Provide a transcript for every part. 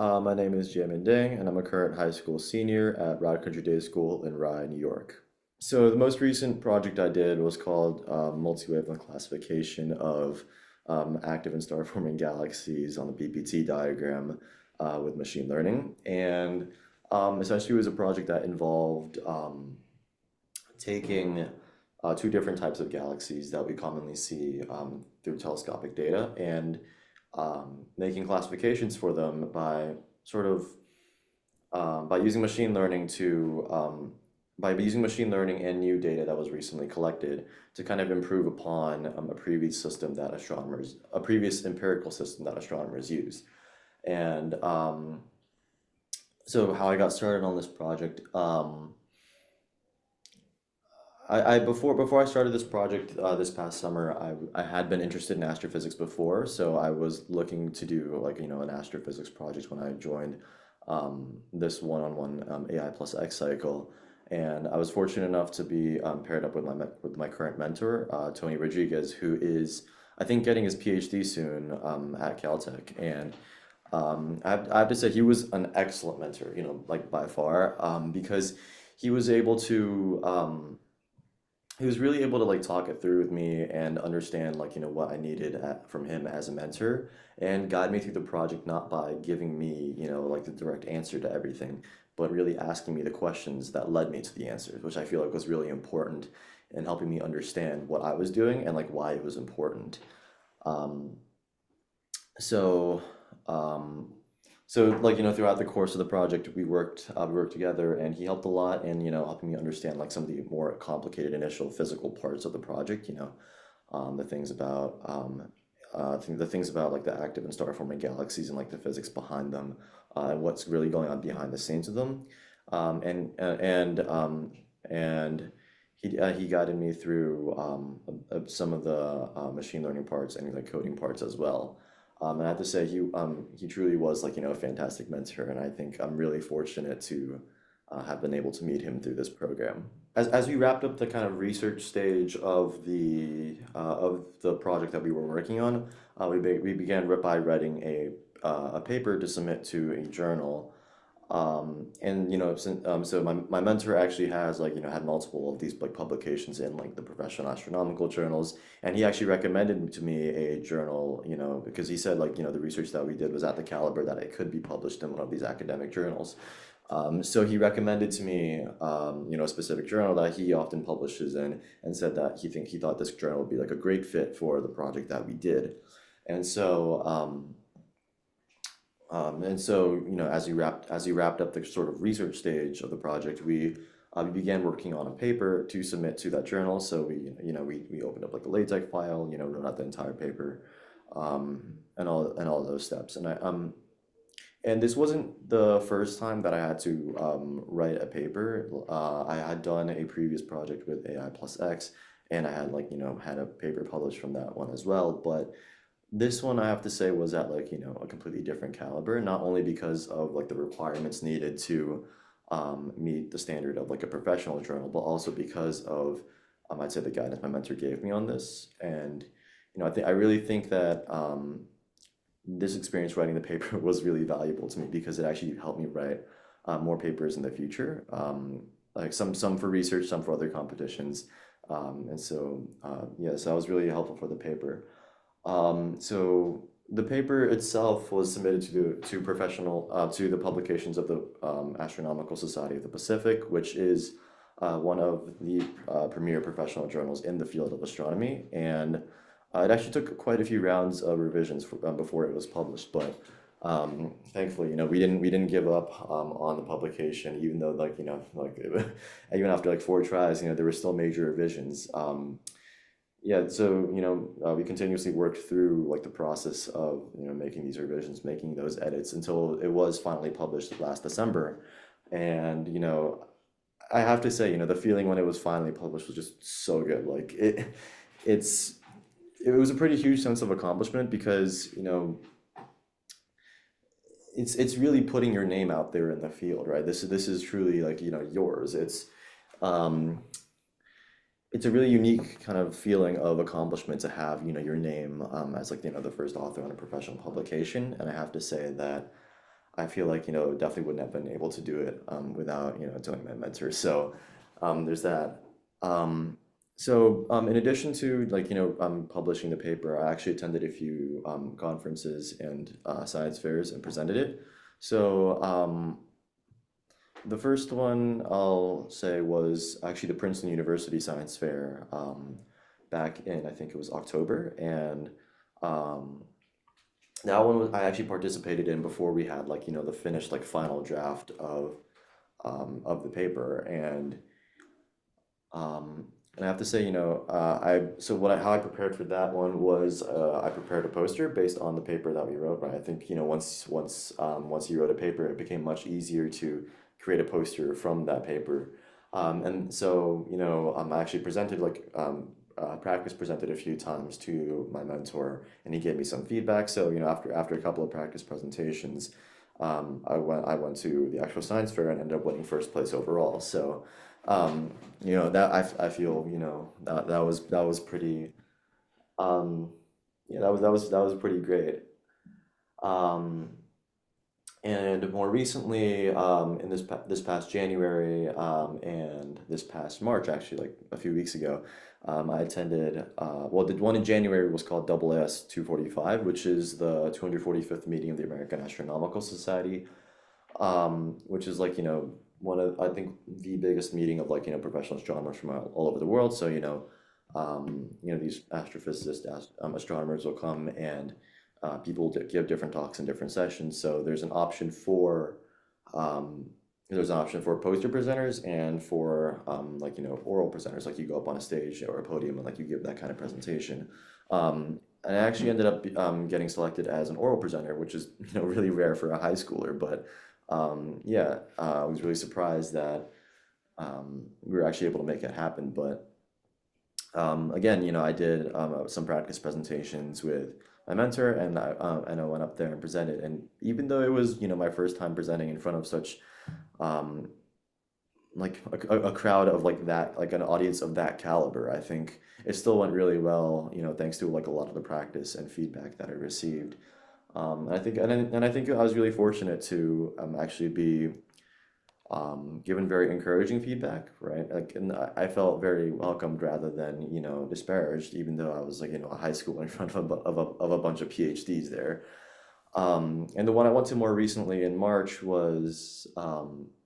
My name is Jaymin Ding, and I'm a current high school senior at Rad Country Day School in Rye, New York. So the most recent project I did was called multi-wavelength classification of active and star-forming galaxies on the BPT diagram with machine learning. And essentially it was a project that involved taking two different types of galaxies that we commonly see through telescopic data and making classifications for them by sort of by using machine learning to by using machine learning and new data that was recently collected to kind of improve upon a previous empirical system that astronomers use. And so how I got started on this project, before I started this project this past summer, I had been interested in astrophysics before, so I was looking to do like an astrophysics project when I joined this one-on-one AI plus X cycle, and I was fortunate enough to be paired up with my current mentor, Tony Rodriguez, who is I think getting his PhD soon at Caltech, and I have to say he was an excellent mentor, like by far, because he was able to. He was really able to like talk it through with me and understand like what I needed from him as a mentor and guide me through the project, not by giving me like the direct answer to everything, but really asking me the questions that led me to the answers, which I feel like was really important in helping me understand what I was doing and like why it was important. Um, so um, so like throughout the course of the project we worked together, and he helped a lot in helping me understand like some of the more complicated initial physical parts of the project, the things about the things about like the active and star forming galaxies and like the physics behind them, and what's really going on behind the scenes of them. Um, and uh, and um, and he guided me through some of the machine learning parts and like coding parts as well. And I have to say, he truly was like a fantastic mentor, and I think I'm really fortunate to have been able to meet him through this program. As we wrapped up the kind of research stage of the project that we were working on, we began by writing a paper to submit to a journal. And so my mentor actually has like had multiple of these like publications in like the professional astronomical journals, and he actually recommended to me a journal, because he said like the research that we did was at the caliber that it could be published in one of these academic journals. So he recommended to me a specific journal that he often publishes in, and said that he thought this journal would be like a great fit for the project that we did. And so as we wrapped up the sort of research stage of the project, we began working on a paper to submit to that journal. So we opened up like a LaTeX file, wrote out the entire paper, and all those steps. And this wasn't the first time that I had to write a paper. I had done a previous project with AI plus X, and I had had a paper published from that one as well. But this one I have to say was at like a completely different caliber, not only because of like the requirements needed to meet the standard of like a professional journal, but also because of I'd say the guidance my mentor gave me on this. And I really think that this experience writing the paper was really valuable to me because it actually helped me write more papers in the future, like some for research, some for other competitions. And so yeah, so that was really helpful for the paper. So the paper itself was submitted to the publications of the Astronomical Society of the Pacific, which is one of the premier professional journals in the field of astronomy, and it actually took quite a few rounds of revisions before it was published. But thankfully, we didn't give up on the publication, even though even after like four tries, there were still major revisions. Yeah, so we continuously worked through like the process of making these revisions, making those edits until it was finally published last December. And I have to say, the feeling when it was finally published was just so good. Like it's it was a pretty huge sense of accomplishment because it's really putting your name out there in the field, right? This is truly like yours. Um it's a really unique kind of feeling of accomplishment to have your name as like the first author on a professional publication. And I have to say that I feel like, definitely wouldn't have been able to do it without, doing my mentor. So there's that. Um, in addition to like, publishing the paper, I actually attended a few conferences and science fairs and presented it. So the first one I'll say was actually the Princeton University Science Fair back in, I think it was October. And um, that one was I actually participated in before we had like, the finished like final draft of the paper. Um, and I have to say, how I prepared for that one was I prepared a poster based on the paper that we wrote, right? I think, once you wrote a paper, it became much easier to create a poster from that paper. I actually practice presented a few times to my mentor, and he gave me some feedback. So, after a couple of practice presentations, I went to the actual science fair and ended up winning first place overall. So, that I feel, that was pretty, um, yeah, that was pretty great. Um, and more recently, in this past January, and this past March, actually, like a few weeks ago, I attended. The one in January was called AAS 245, which is the 245th meeting of the American Astronomical Society, which is like, one of, I think, the biggest meeting of like, professional astronomers from all over the world. So, these astrophysicists, astronomers will come, and people give different talks in different sessions. So um, there's an option for poster presenters and for like, oral presenters, like you go up on a stage or a podium and like you give that kind of presentation. And I actually ended up getting selected as an oral presenter, which is, really rare for a high schooler. But yeah, I was really surprised that we were actually able to make it happen. But again, I did some practice presentations with my mentor, and I went up there and presented. And even though it was, my first time presenting in front of such um, like a crowd of like that, like an audience of that caliber, I think it still went really well, thanks to like a lot of the practice and feedback that I received. And I think I was really fortunate to actually be given very encouraging feedback, right? Like, and I felt very welcomed rather than, disparaged, even though I was like, a high school in front of a bunch of PhDs there. And the one I went to more recently in March was called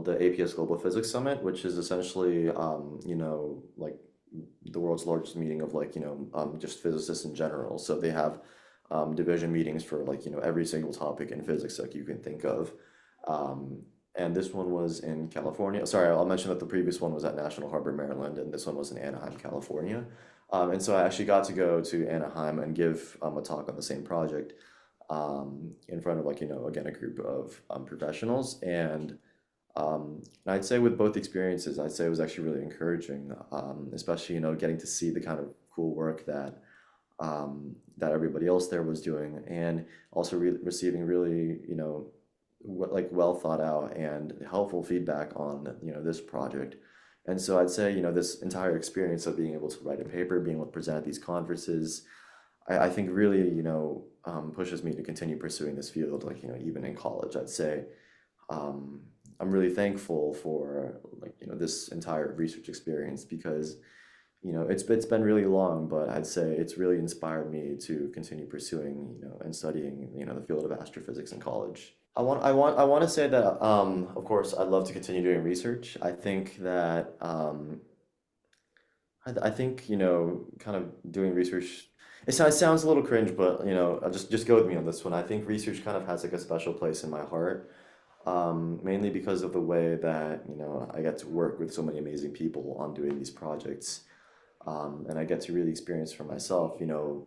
the APS Global Physics Summit, which is essentially, like the world's largest meeting of like, just physicists in general. So they have division meetings for like, every single topic in physics like you can think of. Um, and this one was in California. Sorry, I'll mention that the previous one was at National Harbor, Maryland, and this one was in Anaheim, California. And so I actually got to go to Anaheim and give a talk on the same project in front of like, again, a group of professionals. And I'd say with both experiences, I'd say it was actually really encouraging, especially, getting to see the kind of cool work that everybody else there was doing, and also receiving really, like well thought out and helpful feedback on, this project. And so I'd say, this entire experience of being able to write a paper, being able to present at these conferences, I think really, pushes me to continue pursuing this field, like, even in college, I'd say. Um, I'm really thankful for like, this entire research experience because, it's been really long, but I'd say it's really inspired me to continue pursuing, and studying, the field of astrophysics in college. I want to say that, of course, I'd love to continue doing research. I think that, I think, kind of doing research, it sounds a little cringe, but, just go with me on this one. I think research kind of has like a special place in my heart, mainly because of the way that, I get to work with so many amazing people on doing these projects. And I get to really experience for myself,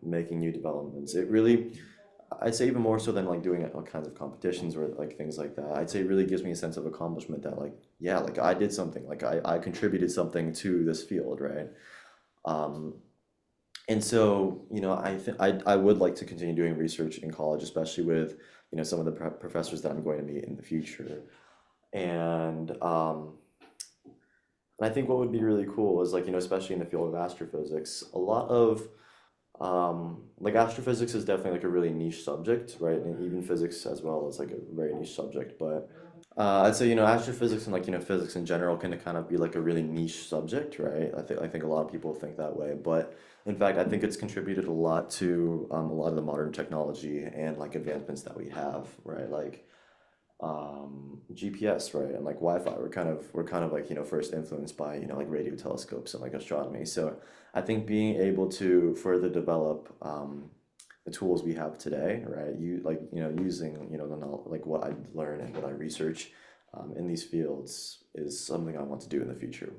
making new developments. It really, I'd say even more so than like doing all kinds of competitions or like things like that. I'd say it really gives me a sense of accomplishment that like, yeah, like I did something, like I contributed something to this field, right? Um, and so, I would like to continue doing research in college, especially with, some of the professors that I'm going to meet in the future. And I think what would be really cool is like, especially in the field of astrophysics, a lot of Like astrophysics is definitely like a really niche subject, right? And even physics as well is like a very niche subject. But I'd say, astrophysics and like, physics in general can kind of be like a really niche subject, right? I think a lot of people think that way. But in fact, I think it's contributed a lot to a lot of the modern technology and like advancements that we have, right? Like GPS, right, and like Wi-Fi. We're kind of like first influenced by like radio telescopes and like astronomy. So I think being able to further develop the tools we have today, right? You like using the knowledge, like what I learn and what I research in these fields is something I want to do in the future.